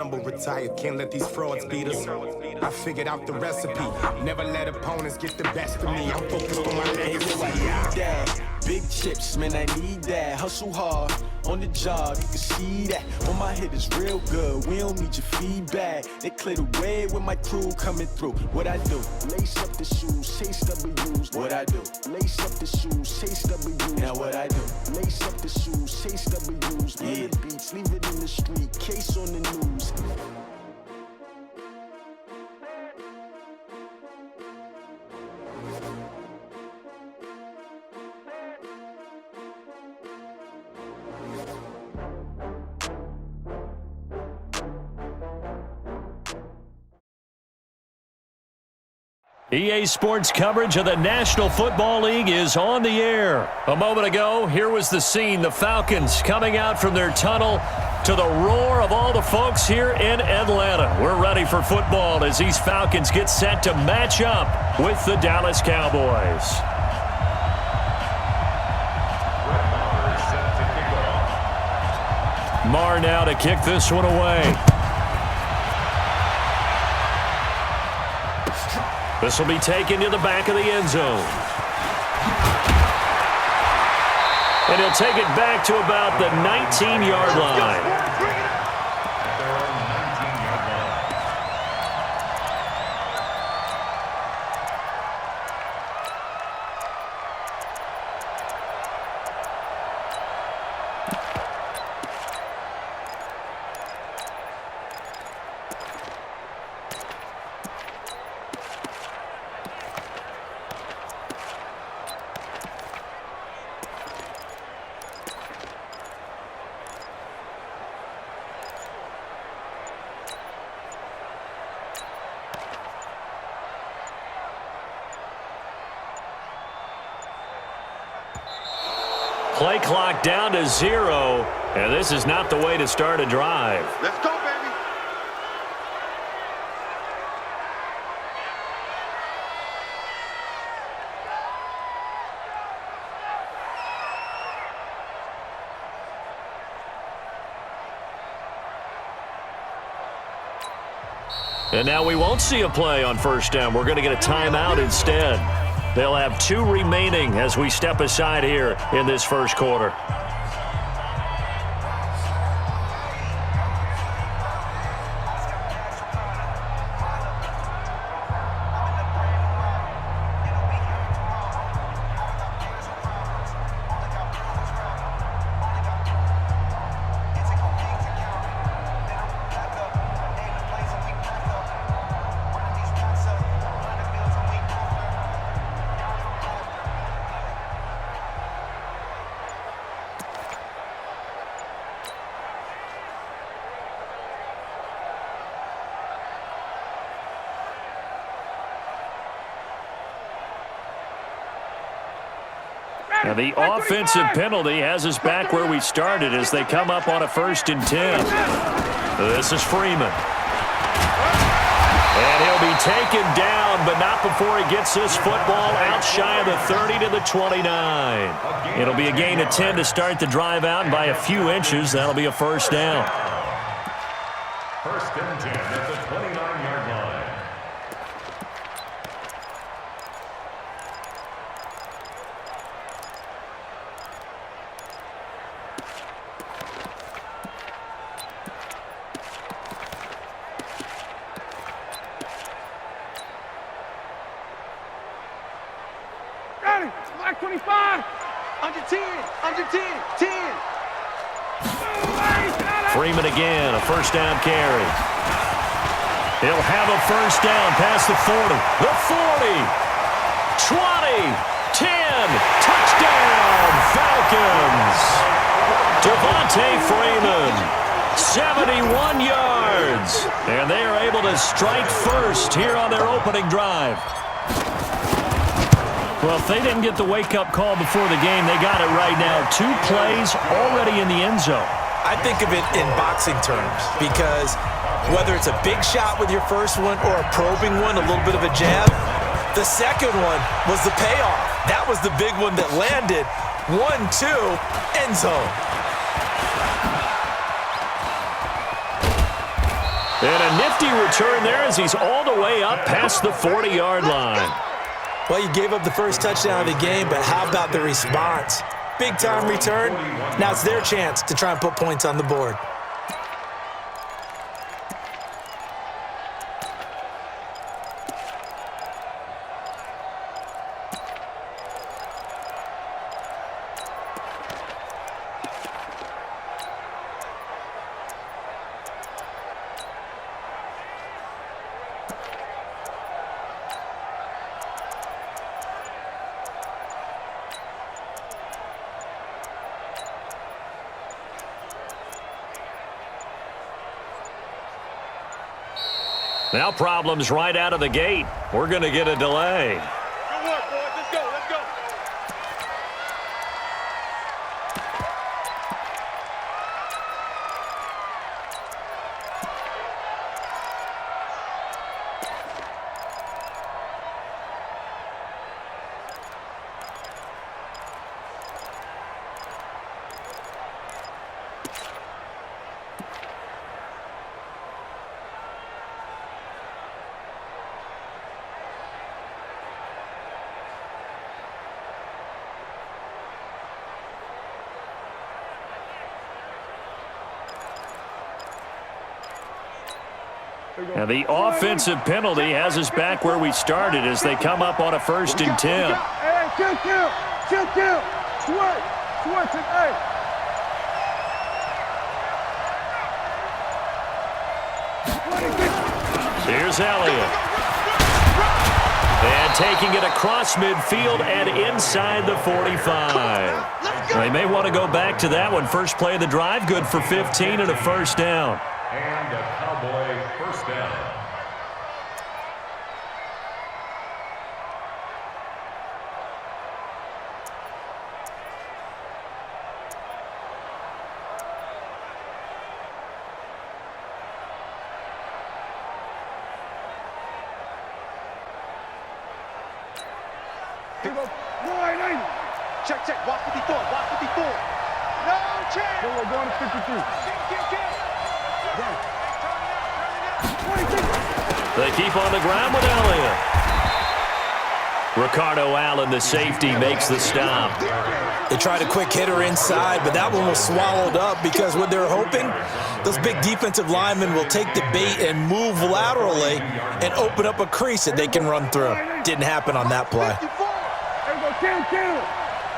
Retired, can't let these frauds beat us. I figured out the recipe. Never let opponents get the best of me. I'm focused on my legacy. Big chips, man, I need that. Hustle hard on the job, you can see that. On my head is real good. We don't need your feedback. They clear the way with my crew coming through. What I do? Lace up the shoes, chase W's. What I do? Lace up the shoes, chase W's. Now what I do? Lace up the shoes, chase W's. Yeah. The beats, leave it in the street. Case on the news. EA Sports coverage of the National Football League is on the air. A moment ago, here was the scene. The Falcons coming out from their tunnel to the roar of all the folks here in Atlanta. We're ready for football as these Falcons get set to match up with the Dallas Cowboys. Marr now to kick this one away. This will be taken to the back of the end zone. And he'll take it back to about the 19-yard line. Play clock down to 0, and this is not the way to start a drive. Let's go, baby. And now we won't see a play on first down. We're going to get a timeout instead. They'll have 2 remaining as we step aside here in this first quarter. Now the offensive penalty has us back where we started as they come up on a 1st and 10. This is Freeman. And he'll be taken down, but not before he gets this football out shy of the 30 to the 29. It'll be a gain of 10 to start the drive out, and by a few inches, that'll be a first down. 1st and 10 at the 29-yard line. Black 25. Under 10. Under 10. 10. Freeman again, a first down carry. He'll have a first down past the 40. The 40. 20. 10. Touchdown, Falcons. Devontae Freeman. 71 yards. And they are able to strike first here on their opening drive. Well, if they didn't get the wake-up call before the game, they got it right now. 2 plays already in the end zone. I think of it in boxing terms because whether it's a big shot with your first one or a probing one, a little bit of a jab, the second one was the payoff. That was the big one that landed. 1-2, end zone. And a nifty return there as he's all the way up past the 40-yard line. Well, you gave up the first touchdown of the game, but how about the response? Big-time return. Now it's their chance to try and put points on the board. Now problems right out of the gate. We're going to get a delay. Good work, boys. Let's go. Let's go. And the offensive penalty has us back where we started as they come up on a 1st and 10. Hey, kill. Switch it, hey. Here's Elliott. And taking it across midfield and inside the 45. They may want to go back to that one. First play of the drive, good for 15 and a 1st down. And a Cowboy 1st down. Here we go. 180. Check. Watch 54. No chance. We're going to 53. They keep on the ground with Elliott. Ricardo Allen, the safety, makes the stop. They tried a quick hitter inside, but that one was swallowed up because what they're hoping, those big defensive linemen will take the bait and move laterally and open up a crease that they can run through. Didn't happen on that play. Kill.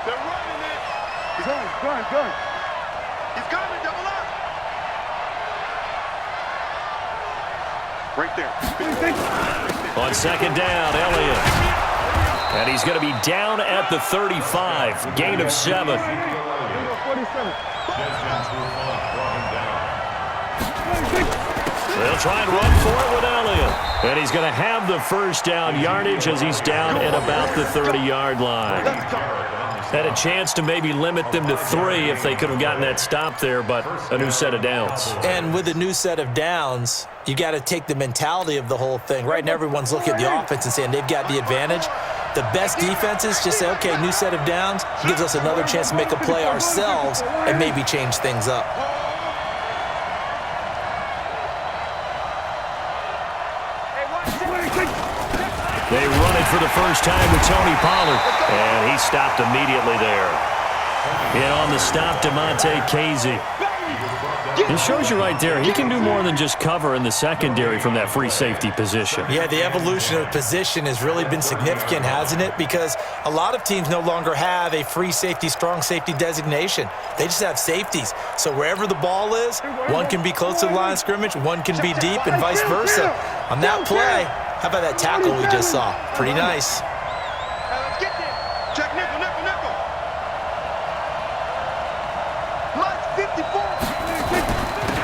They're running it. Gun. He's coming, double up. Right there. On 2nd down, Elliott. And he's going to be down at the 35. Gain of 7. 47. They'll try and run for it with Elliott. And he's going to have the 1st down yardage as he's down at about the 30-yard line. Had a chance to maybe limit them to 3 if they could have gotten that stop there, but a new set of downs. And with a new set of downs, you got to take the mentality of the whole thing. Right now, everyone's looking at the offense and saying they've got the advantage. The best defenses just say, okay, new set of downs gives us another chance to make a play ourselves and maybe change things up. They run it for the first time with Tony Pollard, and he stopped immediately there. And on the stop, DeMonte Casey. It shows you right there, he can do more than just cover in the secondary from that free safety position. Yeah, the evolution of position has really been significant, hasn't it? Because a lot of teams no longer have a free safety, strong safety designation. They just have safeties. So wherever the ball is, one can be close to the line of scrimmage, one can be deep, and vice versa. On that play, how about that tackle we just saw? Pretty nice. Let's get there. Check nickel. Lunch 54.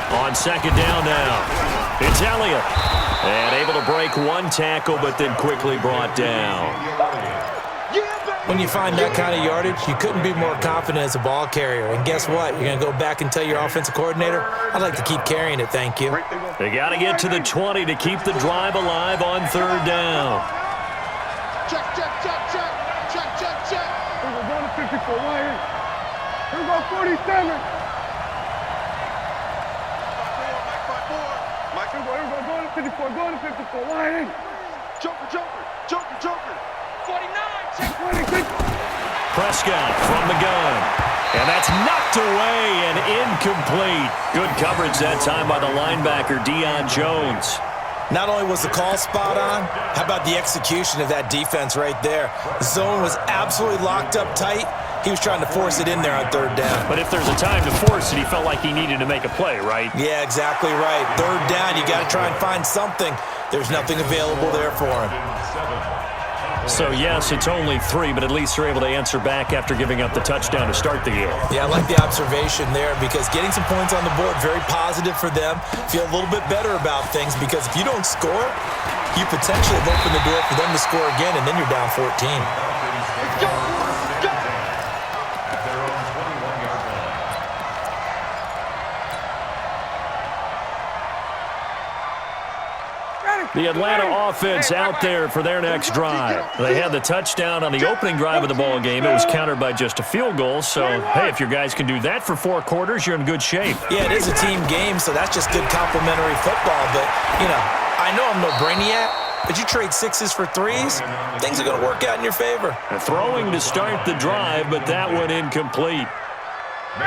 On 2nd down now, it's Elliott. And able to break one tackle, but then quickly brought down. When you find that kind of yardage, you couldn't be more confident as a ball carrier. And guess what? You're going to go back and tell your offensive coordinator, I'd like to keep carrying it, thank you. They got to get to the 20 to keep the drive alive on 3rd down. Check. We're going to 54. Here we go, 47. Mike, here we go. 54, going to 54, line in. Joker. 49, check 26. Prescott from the gun. And that's knocked away and incomplete. Good coverage that time by the linebacker, Deion Jones. Not only was the call spot on, how about the execution of that defense right there? The zone was absolutely locked up tight. He was trying to force it in there on third down. But if there's a time to force it, he felt like he needed to make a play, right? Yeah, exactly right. Third down, you got to try and find something. There's nothing available there for him. So, yes, it's only 3, but at least they're able to answer back after giving up the touchdown to start the game. Yeah, I like the observation there because getting some points on the board, very positive for them. Feel a little bit better about things because if you don't score, you potentially have opened the door for them to score again, and then you're down 14. The Atlanta offense out there for their next drive. They had the touchdown on the opening drive of the ball game. It was countered by just a field goal. So, hey, if your guys can do that for 4 quarters, you're in good shape. Yeah, it is a team game, so that's just good complimentary football. But, I know I'm no brainiac, but you trade 6s for 3s, things are going to work out in your favor. Throwing to start the drive, but that one incomplete.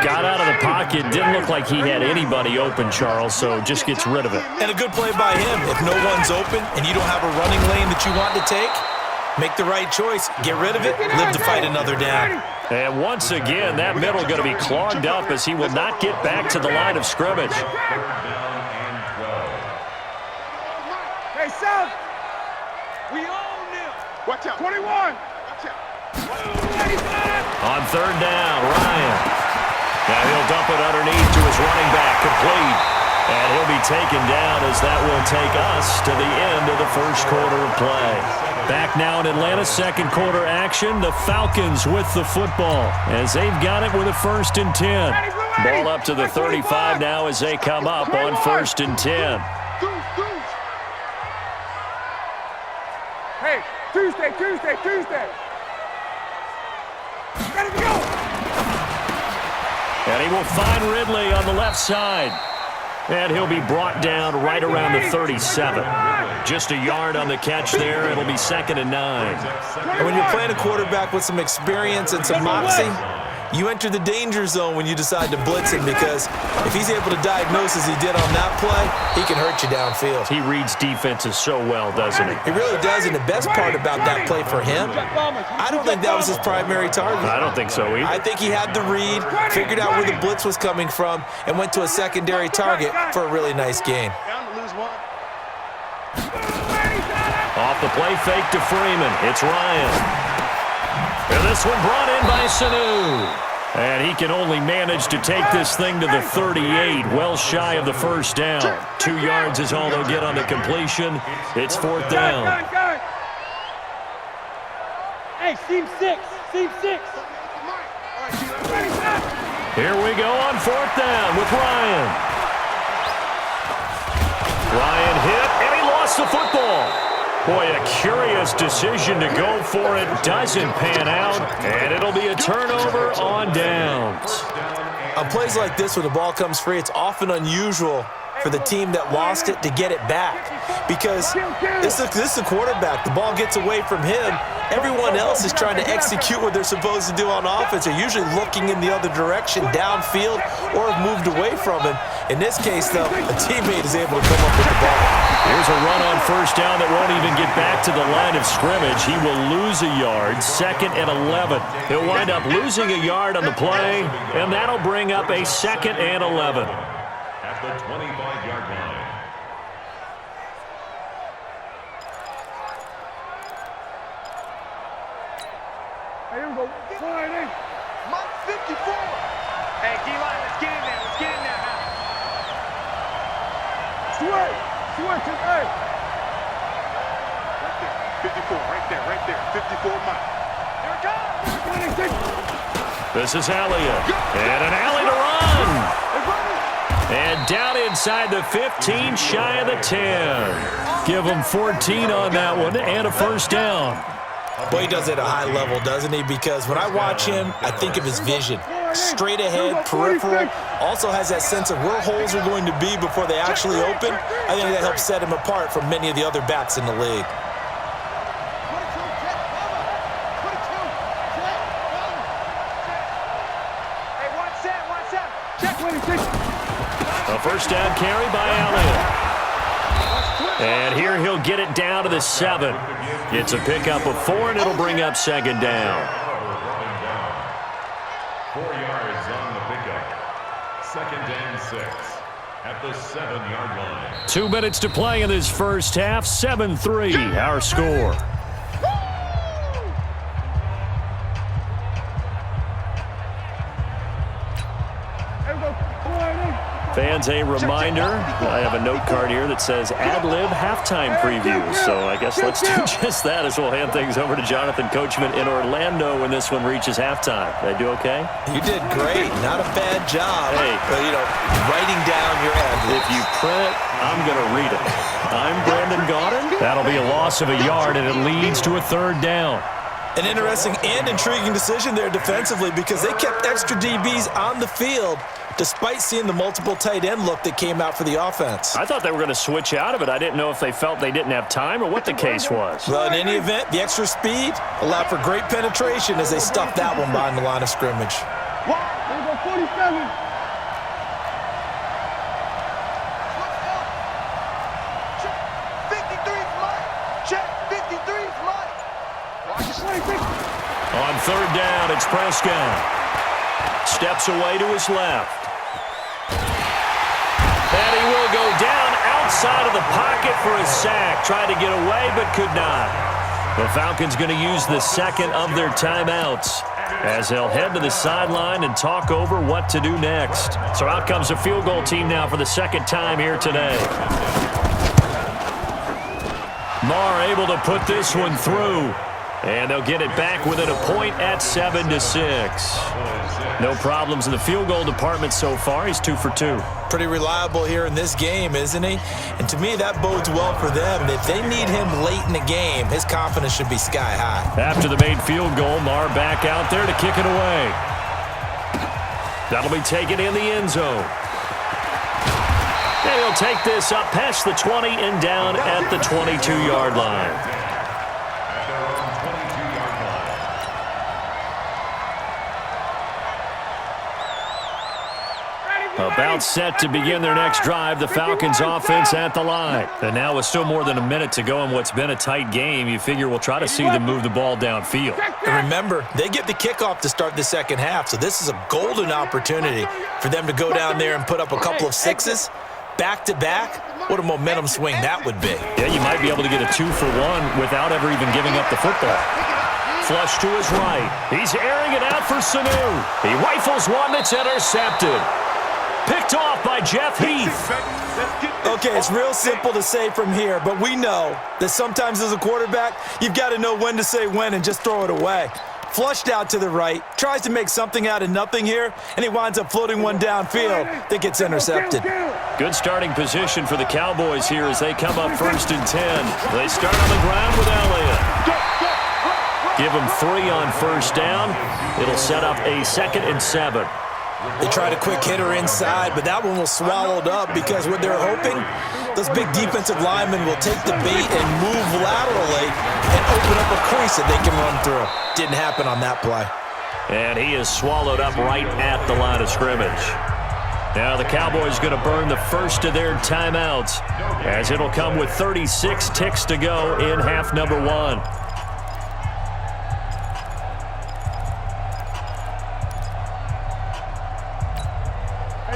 Got out of the pocket. Didn't look like he had anybody open, Charles, so just gets rid of it. And a good play by him. If no one's open and you don't have a running lane that you want to take, make the right choice. Get rid of it. Live to fight another down. And once again, that middle going to be clogged up as he will not get back to the line of scrimmage. Hey, South. We own them. Watch out. 21. Watch out. On third down, Ryan. Now he'll dump it underneath to his running back, complete. And he'll be taken down as that will take us to the end of the first quarter of play. Back now in Atlanta, second quarter action. The Falcons with the football as they've got it with a 1st and 10. Ball up to the 35 now as they come up on 1st and 10. Hey, Tuesday. Ready to go. And he will find Ridley on the left side. And he'll be brought down right around the 37. Just a yard on the catch there. It'll be 2nd and 9. And when you're playing a quarterback with some experience and some moxie, you enter the danger zone when you decide to blitz him because if he's able to diagnose as he did on that play, he can hurt you downfield. He reads defenses so well, doesn't he? He really does, and the best part about that play for him, I don't think that was his primary target. I don't think so either. I think he had the read, figured out where the blitz was coming from, and went to a secondary target for a really nice gain. Off the play fake to Freeman. It's Ryan. And this one brought in by Sanu. And he can only manage to take this thing to the 38, well shy of the first down. 2 yards is all they'll get on the completion. It's 4th down. Hey, seam 6. Here we go on 4th down with Ryan. Ryan hit, and he lost the football. Boy, a curious decision to go for it. Doesn't pan out, and it'll be a turnover on downs. On plays like this where the ball comes free, it's often unusual for the team that lost it to get it back because this is a quarterback. The ball gets away from him. Everyone else is trying to execute what they're supposed to do on offense. They're usually looking in the other direction, downfield, or have moved away from him. In this case, though, a teammate is able to come up with the ball. Here's a run on first down that won't even get back to the line of scrimmage. He will lose a yard, 2nd and 11. He'll wind up losing a yard on the play, and that'll bring up a 2nd and 11. At the 25-yard line. Hey, here we go. Line in. Mike 54. Hey, D-line, let's get in there. Now. Sway, hey. Right there. 54, right there. 54, Mike. Here it comes. 26. This is Elliott. And an alley to run. And down inside the 15, shy of the 10. Give him 14 on that one and a 1st down. Boy, he does it at a high level, doesn't he? Because when I watch him, I think of his vision. straight ahead, peripheral. Also has that sense of where holes are going to be before they actually open. I think that helps set him apart from many of the other backs in the league. A first down carry by Elliott. And here he'll get it down to the 7. It's a pickup of 4, and it'll bring up second down. 4 yards on the pickup. 2nd and 6 at the 7-yard line. 2 minutes to play in this first half. 7-3, our score. Fans, a reminder, I have a note card here that says ad-lib halftime preview. So I guess let's do just that as we'll hand things over to Jonathan Coachman in Orlando when this one reaches halftime. Did I do okay? You did great. Not a bad job. Hey. But, writing down your ad-libs. If you print it, I'm going to read it. I'm Brandon Gaudin. That'll be a loss of a yard, and it leads to a 3rd down. An interesting and intriguing decision there defensively because they kept extra DBs on the field despite seeing the multiple tight end look that came out for the offense. I thought they were going to switch out of it. I didn't know if they felt they didn't have time or what the case was. Well, in any event, the extra speed allowed for great penetration as they stuffed that one behind the line of scrimmage. 47. On 3rd down, it's Prescott. Steps away to his left. And he will go down outside of the pocket for a sack. Tried to get away, but could not. The Falcons going to use the 2nd of their timeouts as they'll head to the sideline and talk over what to do next. So out comes a field goal team now for the 2nd time here today. Marr able to put this one through. And they'll get it back within a point at 7-6. No problems in the field goal department so far. He's 2 for 2. Pretty reliable here in this game, isn't he? And to me, that bodes well for them. If they need him late in the game, his confidence should be sky high. After the made field goal, Marr back out there to kick it away. That'll be taken in the end zone. And he'll take this up past the 20 and down at the 22-yard line. About set to begin their next drive, the Falcons offense at the line. And now with still more than a minute to go in what's been a tight game, you figure we'll try to see them move the ball downfield. And remember, they get the kickoff to start the 2nd half, so this is a golden opportunity for them to go down there and put up a couple of 6s back-to-back. What a momentum swing that would be. Yeah, you might be able to get a 2 for 1 without ever even giving up the football. Flush to his right. He's airing it out for Sanu. He rifles one that's intercepted. Picked off by Jeff Heath. Okay, it's real simple to say from here, but we know that sometimes as a quarterback, you've got to know when to say when and just throw it away. Flushed out to the right, tries to make something out of nothing here, and he winds up floating one downfield that gets intercepted. Good starting position for the Cowboys here as they come up 1st and 10. They start on the ground with Elliott. Give him 3 on 1st down. It'll set up a 2nd and 7. They tried a quick hitter inside, but that one was swallowed up because what they're hoping, those big defensive linemen will take the bait and move laterally and open up a crease that they can run through. Didn't happen on that play. And he is swallowed up right at the line of scrimmage. Now the Cowboys going to burn the first of their timeouts as it'll come with 36 ticks to go in half number 1.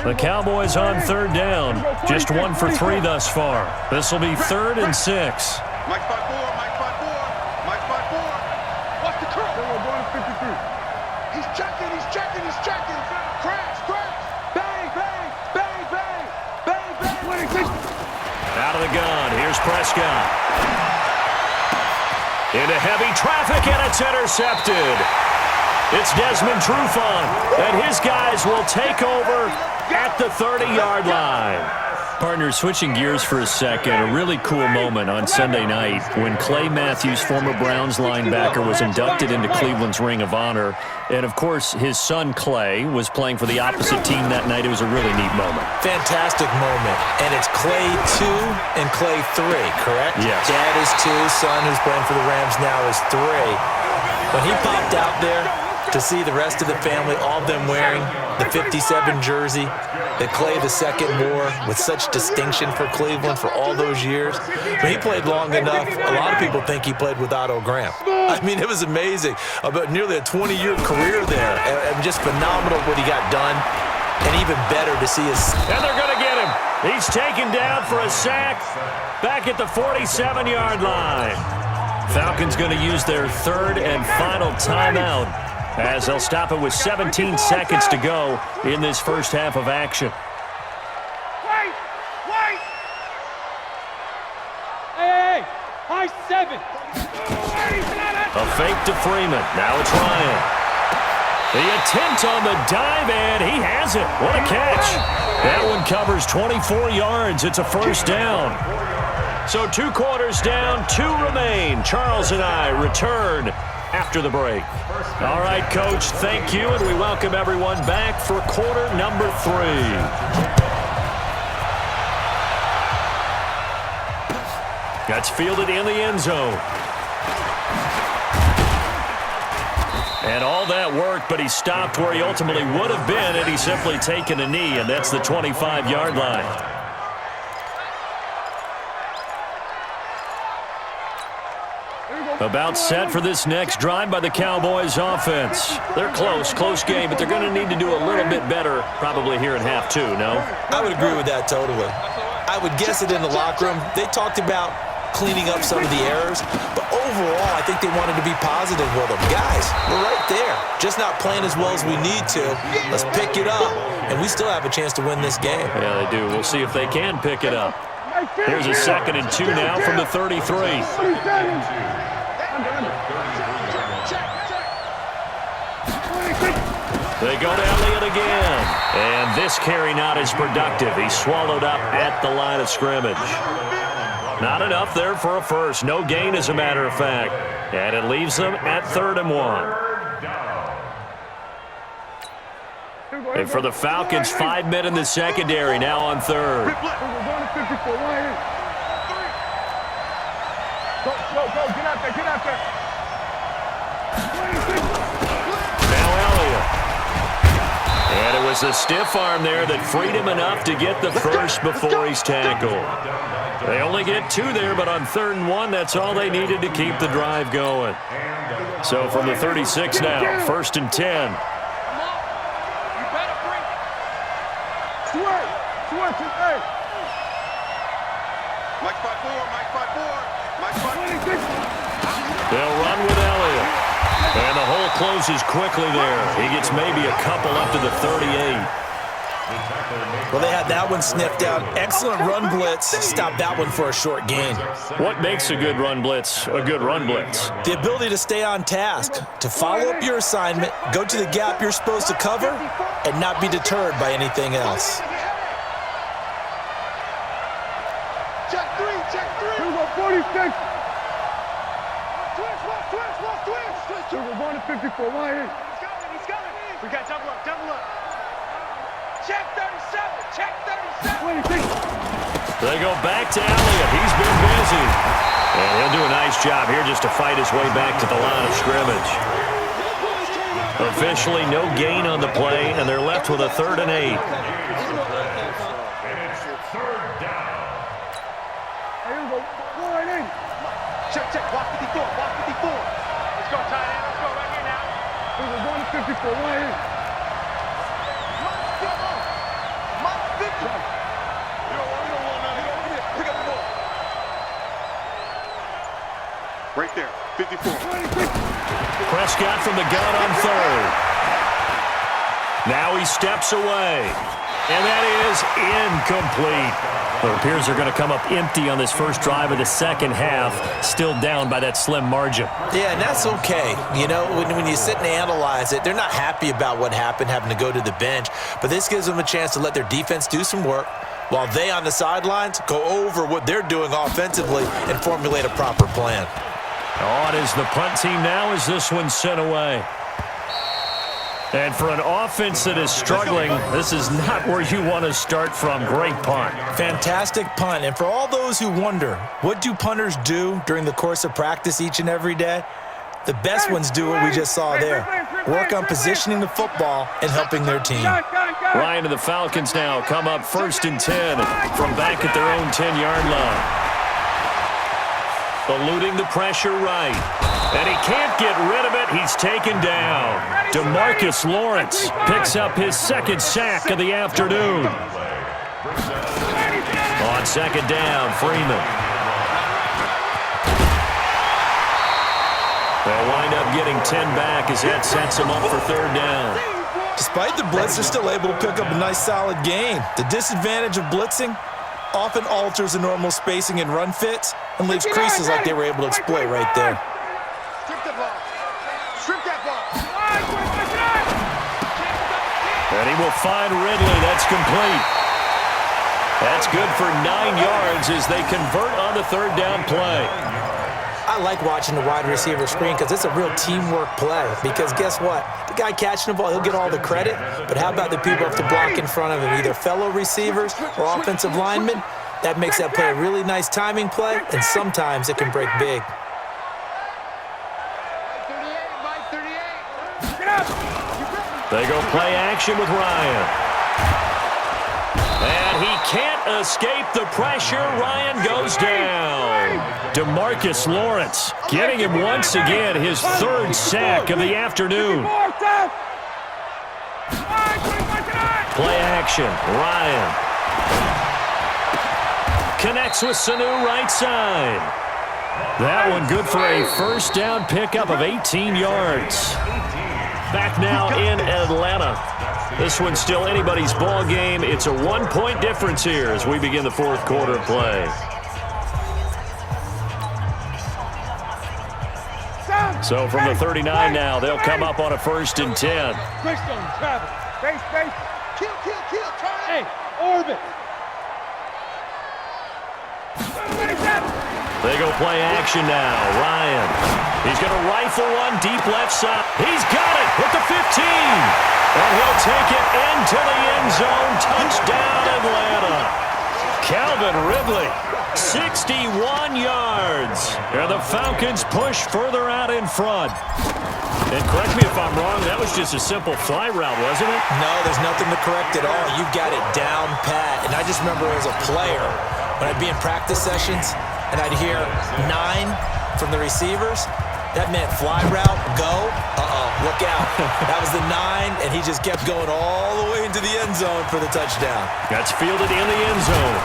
The Cowboys on 3rd down. Just 1 for 3 thus far. This will be 3rd and 6. Mike 5-4, Mike 5-4, Mike 5-4. Watch the curl. We're going to 53. He's checking, he's checking, he's checking. Crash, crash. Bang, bang, bang, bang, bang, bang. Out of the gun. Here's Prescott. Into heavy traffic, and it's intercepted. It's Desmond Trufant, and his guys will take over at the 30-yard line. Partner, switching gears for a second, a really cool moment on Sunday night when Clay Matthews, former Browns linebacker, was inducted into Cleveland's Ring of Honor. And, of course, his son Clay was playing for the opposite team that night. It was a really neat moment. Fantastic moment. And it's Clay 2 and Clay 3, correct? Yes. Dad is 2, son who's playing for the Rams now is 3. When he popped out there to see the rest of the family, all of them wearing the 57 jersey that Clay II wore with such distinction for Cleveland for all those years. When he played long enough, a lot of people think he played with Otto Graham. I mean, it was amazing. About nearly a 20-year career there. And just phenomenal what he got done. And even better to see his... And they're going to get him. He's taken down for a sack back at the 47-yard line. Falcons going to use their third and final timeout as they'll stop it with 17 seconds to go in this first half of action. Wait! Hey! High 7! A fake to Freeman. Now it's Ryan. The attempt on the dive, and he has it. What a catch. That one covers 24 yards. It's a first down. So 2 quarters down, 2 remain. Charles and I return after the break. All right, Coach, thank you, and we welcome everyone back for quarter number 3. That's fielded in the end zone. And all that worked, but he stopped where he ultimately would have been had he simply taken a knee, and that's the 25-yard line. About set for this next drive by the Cowboys offense. They're close game, but they're going to need to do a little bit better probably here in half 2, no? I would agree with that totally. I would guess it in the locker room. They talked about cleaning up some of the errors, but overall, I think they wanted to be positive with them. Guys, we're right there. Just not playing as well as we need to. Let's pick it up, and we still have a chance to win this game. Yeah, they do. We'll see if they can pick it up. Here's a 2nd and 2 now from the 33. They go to Elliott again. And this carry not as productive. He's swallowed up at the line of scrimmage. Not enough there for a first. No gain, as a matter of fact. And it leaves them at 3rd and 1. And for the Falcons, 5 men in the secondary, now on 3rd. Go, get out there. Now Elliott. And it was a stiff arm there that freed him enough to get the first before he's tackled. They only get 2 there, but on 3rd and 1, that's all they needed to keep the drive going. So from the 36 now, 1st and 10. They'll run with Elliott. And the hole closes quickly there. He gets maybe a couple up to the 38. Well, they had that one sniffed out. Excellent run blitz. Stopped that one for a short gain. What makes a good run blitz a good run blitz? The ability to stay on task, to follow up your assignment, go to the gap you're supposed to cover, and not be deterred by anything else. Check 3. Here we go, 46. Twitch. We're going to 54. Why here? He's coming. We got double up. Check 37. 26. They go back to Elliott. He's been busy. And he'll do a nice job here just to fight his way back to the line of scrimmage. Officially no gain on the play, and they're left with a 3rd and 8. Check. Block 54. Let's go, tight end. Let's go right here now. We're going to 54. Why here? Right there, 54. Prescott from the gun on 3rd. Now he steps away. And that is incomplete. Well, it appears they're going to come up empty on this first drive of the second half, still down by that slim margin. Yeah, and that's okay. You know, when you sit and analyze it, they're not happy about what happened, having to go to the bench, but this gives them a chance to let their defense do some work while they on the sidelines go over what they're doing offensively and formulate a proper plan. On is the punt team now as this one's sent away. And for an offense that is struggling, this is not where you want to start from. Great punt. Fantastic punt. And for all those who wonder, what do punters do during the course of practice each and every day? The best ones do what we just saw there. Work on positioning the football and helping their team. Ryan and the Falcons now come up 1st and 10 from back at their own 10-yard line. Eluding the pressure right. And he can't get rid of it. He's taken down. DeMarcus Lawrence picks up his second sack of the afternoon. On second down, Freeman. They'll wind up getting 10 back as that sets them up for third down. Despite the blitz, they're still able to pick up a nice solid gain. The disadvantage of blitzing often alters the normal spacing and run fits and leaves creases like they were able to exploit right there. Strip the ball. Strip that ball. And he will find Ridley. That's complete. That's good for 9 yards as they convert on the third down play. I like watching the wide receiver screen because it's a real teamwork play. Because guess what? The guy catching the ball, he'll get all the credit. But how about the people have to block in front of him, either fellow receivers or offensive linemen? That makes that play a really nice timing play, and sometimes it can break big. They go play action with Ryan. And he can't escape the pressure. Ryan goes down. DeMarcus Lawrence getting him once again his third sack of the afternoon. Play action. Ryan connects with Sanu right side. That one good for a first down pickup of 18 yards. Back now in Atlanta. This one's still anybody's ball game. It's a 1-point difference here as we begin the fourth quarter play. So from the 39 now, they'll come up on a 1st and 10. Travis. Face. Kill. Hey, orbit. They go play action now. Ryan. He's going to rifle one deep left side. He's got it at the 15. And he'll take it into the end zone. Touchdown, Atlanta. Calvin Ridley, 61 yards. And the Falcons push further out in front. And correct me if I'm wrong, that was just a simple fly route, wasn't it? No, there's nothing to correct at all. You've got it down pat. And I just remember as a player, when I'd be in practice sessions and I'd hear 9 from the receivers, that meant fly route, go, look out. That was the 9, and he just kept going all the way into the end zone for the touchdown. That's fielded in the end zone.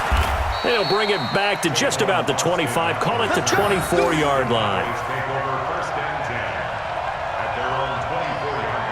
They'll bring it back to just about the 25, call it the 24-yard line. Take over 1st and 10 at their own 24-yard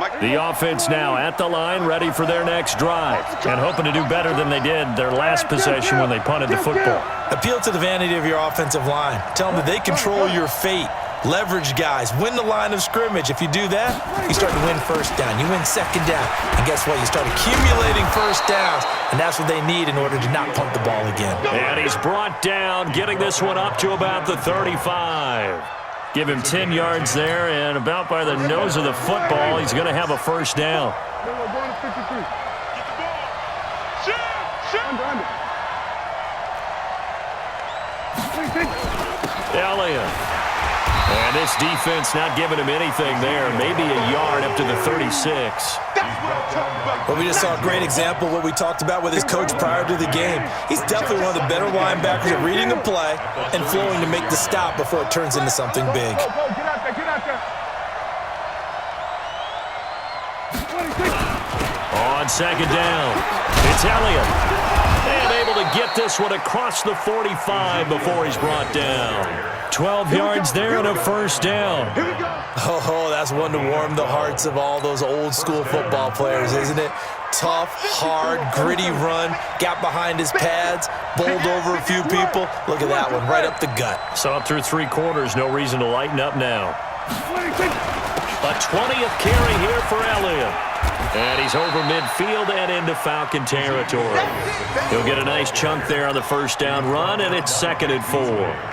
line. The offense now at the line, ready for their next drive, and hoping to do better than they did their last possession when they punted the football. Appeal to the vanity of your offensive line. Tell them that they control your fate. Leverage guys. Win the line of scrimmage. If you do that, you start to win first down. You win second down. And guess what? You start accumulating first downs, and that's what they need in order to not punt the ball again. And he's brought down, getting this one up to about the 35. Give him 10 yards there, and about by the nose of the football, he's going to have a first down. Elliott. And this defense not giving him anything there. Maybe a yard up to the 36. Well, we just saw a great example of what we talked about with his coach prior to the game. He's definitely one of the better linebackers at reading a play and flowing to make the stop before it turns into something big. On second down, it's Elliott. And able to to get this one across the 45 before he's brought down. 12 yards there and a first down. Oh, that's one to warm the hearts of all those old-school football players, isn't it? Tough, hard, gritty run, got behind his pads, bowled over a few people. Look at that one, right up the gut. Saw it through 3 quarters, no reason to lighten up now. A 20th carry here for Elliott. And he's over midfield and into Falcon territory. He'll get a nice chunk there on the first down run, and it's 2nd and 4.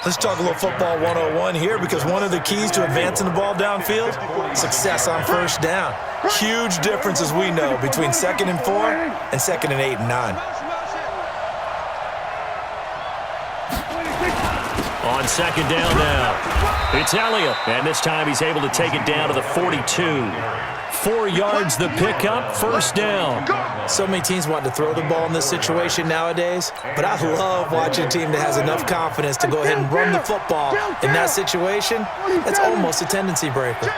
Let's talk a little football 101 here, because one of the keys to advancing the ball downfield, success on first down. Huge difference, as we know, between 2nd and 4 and 2nd and 8 and 9. On 2nd down now, it's Elliott, and this time he's able to take it down to the 42. 4 yards the pickup, first down. So many teams want to throw the ball in this situation nowadays, but I love watching a team that has enough confidence to go ahead and run the football in that situation. That's almost a tendency breaker.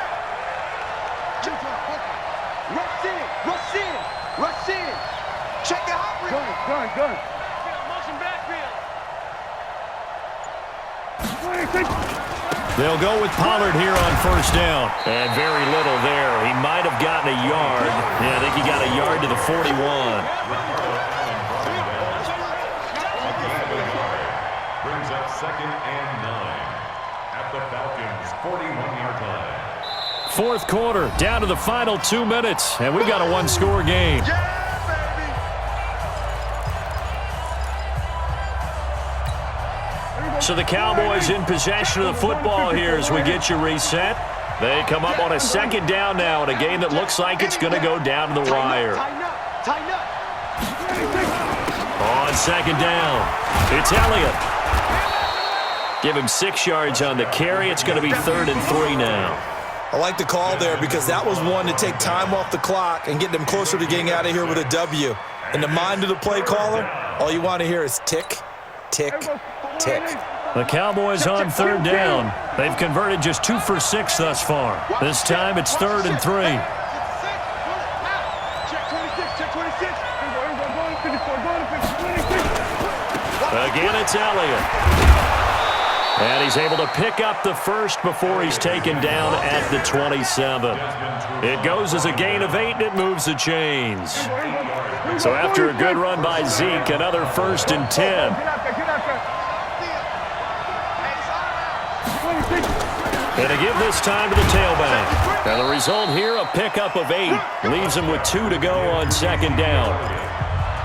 Rush in. Check it out. Gun. Motion backfield. They'll go with Pollard here on first down. And very little there. He might have gotten a yard. Yeah, I think he got a yard to the 41. Brings up 2nd and 9 at the Falcons' 41-yard line. 4th quarter, down to the final 2 minutes, and we've got a 1-score game. So the Cowboys in possession of the football here as we get you reset. They come up on a 2nd down now in a game that looks like it's going to go down to the wire. On 2nd down, it's Elliott. Give him 6 yards on the carry. It's going to be 3rd and 3 now. I like the call there, because that was one to take time off the clock and get them closer to getting out of here with a W. In the mind of the play caller, all you want to hear is tick, tick, tick. The Cowboys on 3rd down. They've converted just 2 for 6 thus far. This time it's 3rd and 3. Again, it's Elliott. And he's able to pick up the first before he's taken down at the 27. It goes as a gain of 8, and it moves the chains. So after a good run by Zeke, another 1st and 10. And to give this time to the tailback. Now the result here, a pickup of 8. Leaves them with 2 to go on 2nd down.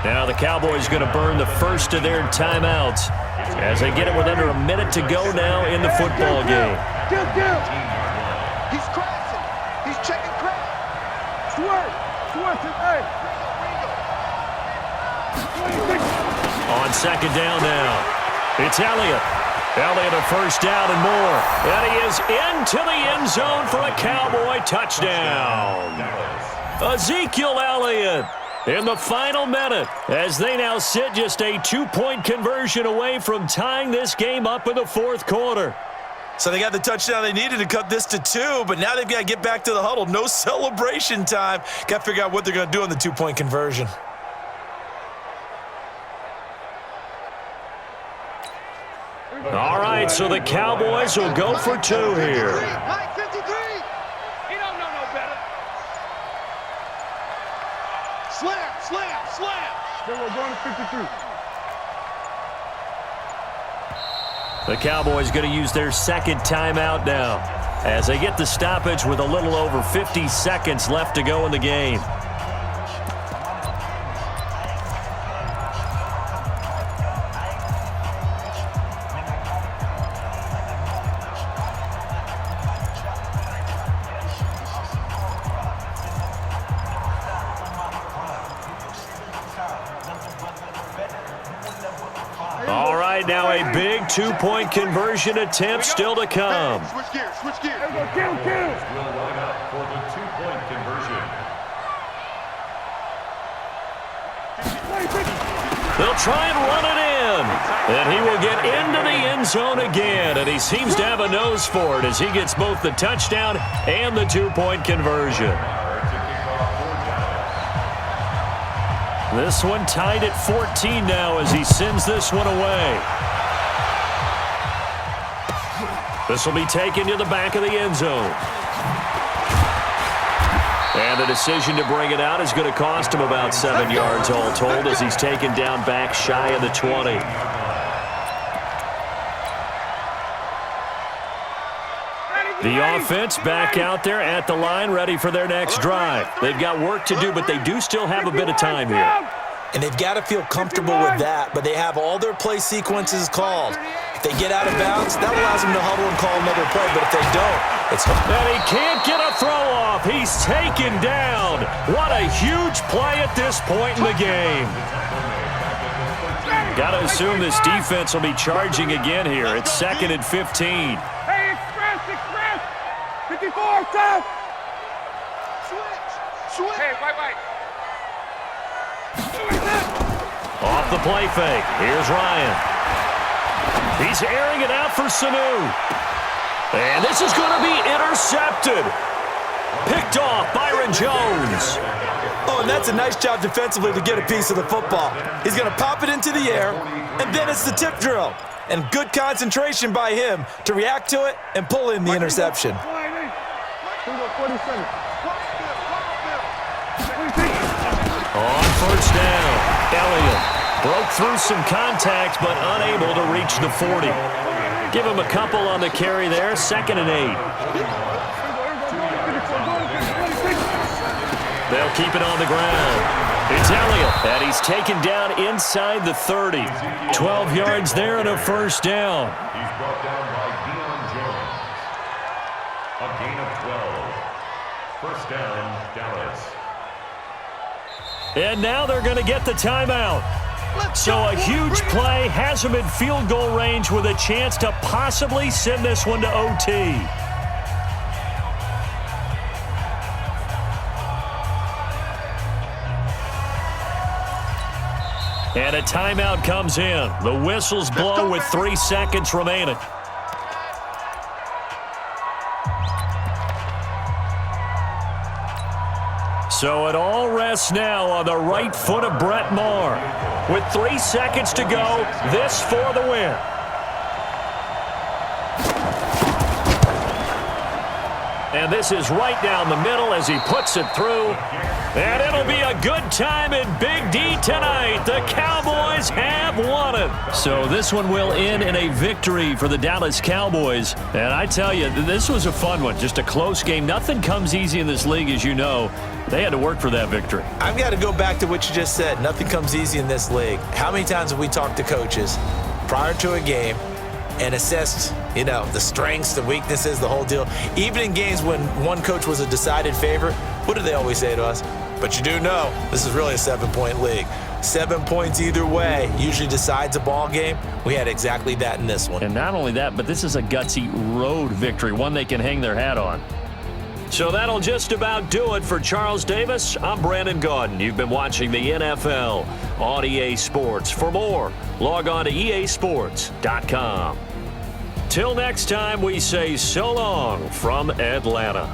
Now the Cowboys going to burn the first of their timeouts as they get it with under a minute to go now in the football game. He's crashing. He's checking crash. Swerve to A. On 2nd down now, it's Elliott. Elliott a first down and more. And he is into the end zone for a Cowboy touchdown. Ezekiel Elliott in the final minute as they now sit just a 2-point conversion away from tying this game up in the 4th quarter. So they got the touchdown they needed to cut this to 2, but now they've got to get back to the huddle. No celebration time. Got to figure out what they're going to do on the 2-point conversion. All right, so the Cowboys will go for 2 here. Mike 53. He don't know no better. Slam. Then we're going to 53. The Cowboys going to use their 2nd timeout now as they get the stoppage with a little over 50 seconds left to go in the game. All right, now a big 2-point conversion attempt still to come. Switch gears. Will line up for the 2-point conversion. They'll try and run it in. And he will get into the end zone again. And he seems to have a nose for it as he gets both the touchdown and the 2-point conversion. This one tied at 14 now as he sends this one away. This will be taken to the back of the end zone. And the decision to bring it out is going to cost him about 7 yards all told as he's taken down back shy of the 20. The offense back out there at the line, ready for their next drive. They've got work to do, but they do still have a bit of time here. And they've got to feel comfortable with that, but they have all their play sequences called. If they get out of bounds, that allows them to huddle and call another play, but if they don't, it's... And he can't get a throw off. He's taken down. What a huge play at this point in the game. Got to assume this defense will be charging again here. It's 2nd and 15. Hey, express! 54, stop! Switch! Hey, wait. Off the play fake. Here's Ryan. He's airing it out for Sanu. And this is going to be intercepted. Picked off Byron Jones. Oh, and that's a nice job defensively to get a piece of the football. He's going to pop it into the air, and then it's the tip drill. And good concentration by him to react to it and pull in the interception. On first down, Elliott broke through some contact but unable to reach the 40. Give him a couple on the carry there, 2nd and 8. They'll keep it on the ground. It's Elliott, and he's taken down inside the 30. 12 yards there and a first down. He's brought down by Deion Jones. A gain of 12. First down, Dallas. And now they're going to get the timeout. So a huge play has them in field goal range with a chance to possibly send this one to OT. And a timeout comes in. The whistles blow with 3 seconds remaining. So it all rests now on the right foot of Brett Maher. With 3 seconds to go, this for the win. And this is right down the middle as he puts it through. And it'll be a good time in Big D tonight. The Cowboys have won it. So this one will end in a victory for the Dallas Cowboys. And I tell you, this was a fun one. Just a close game. Nothing comes easy in this league, as you know. They had to work for that victory. I've got to go back to what you just said. Nothing comes easy in this league. How many times have we talked to coaches prior to a game and assessed, the strengths, the weaknesses, the whole deal? Even in games when one coach was a decided favorite, what do they always say to us? But you do know this is really a 7-point league. 7 points either way usually decides a ball game. We had exactly that in this one. And not only that, but this is a gutsy road victory, one they can hang their hat on. So that'll just about do it for Charles Davis. I'm Brandon Gaudin. You've been watching the NFL on EA Sports. For more, log on to easports.com. Till next time, we say so long from Atlanta.